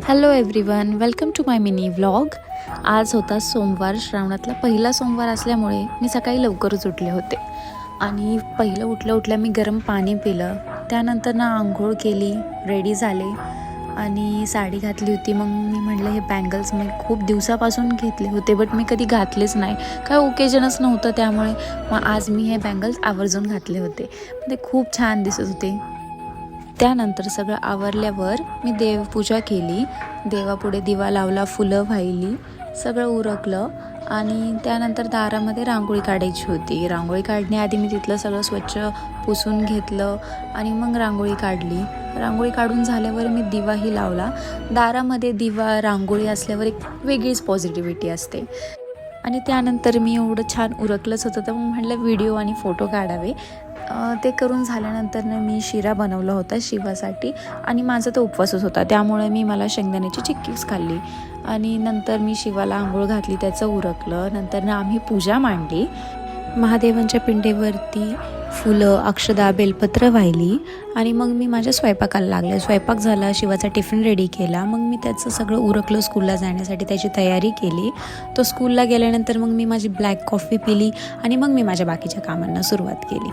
Hello everyone, welcome to my mini vlog. आज होता सोमवार, श्रावणातला पहिला सोमवार असल्यामुळे मी सकाळी लवकरच उठले होते आणि पहिलं उठल्या मी गरम पाणी पिलं. त्यानंतर आंघोळ केली, रेडी झाले आणि साडी घातली होती. मग मी म्हटलं हे बँगल्स मी खूप दिवसापासून घेतले होते बट मी कधी घातलेच नाही, काय ओकेजनच नव्हतं, त्यामुळे मग आज मी हे बँगल्स आवर्जून घातले होते. ते खूप छान दिसत होते. त्यानंतर सगळं आवरल्यावर मी देवपूजा केली, देवापुढे दिवा लावला, फुलं वाहिली, सगळं उरकलं आणि त्यानंतर दारामध्ये रांगोळी काढायची होती. रांगोळी काढण्याआधी मी तिथलं सगळं स्वच्छ पुसून घेतलं आणि मग रांगोळी काढली. रांगोळी काढून झाल्यावर मी दिवाही लावला. दारामध्ये दिवा रांगोळी असल्यावर एक वेगळीच पॉझिटिव्हिटी असते. आणि त्यानंतर मी एवढं छान उरकलंच होतं तर मग म्हटलं व्हिडिओ आणि फोटो काढावे. ते करून झाल्यानंतर मी शिरा बनवला होता शिवासाठी आणि माझा तो उपवासच होता, त्यामुळे मला शेंगदाण्याची चिक्कीच खाल्ली. आणि नंतर मी शिवाला आंघोळ घातली, त्याचं उरकलं. नंतर आम्ही पूजा मांडली. महादेवांच्या पिंडेवरती फुलं, अक्षदा, बेलपत्र वाहिली आणि मग मी माझ्या स्वयंपाकाला लागले. स्वयंपाक झाला, शिवाचा टिफिन रेडी केला. मग मी त्याचं सगळं उरकलं, स्कूलला जाण्यासाठी त्याची तयारी केली. तो स्कूलला गेल्यानंतर मग मी माझी ब्लॅक कॉफी पिली आणि मग मी माझ्या बाकीच्या कामांना सुरुवात केली.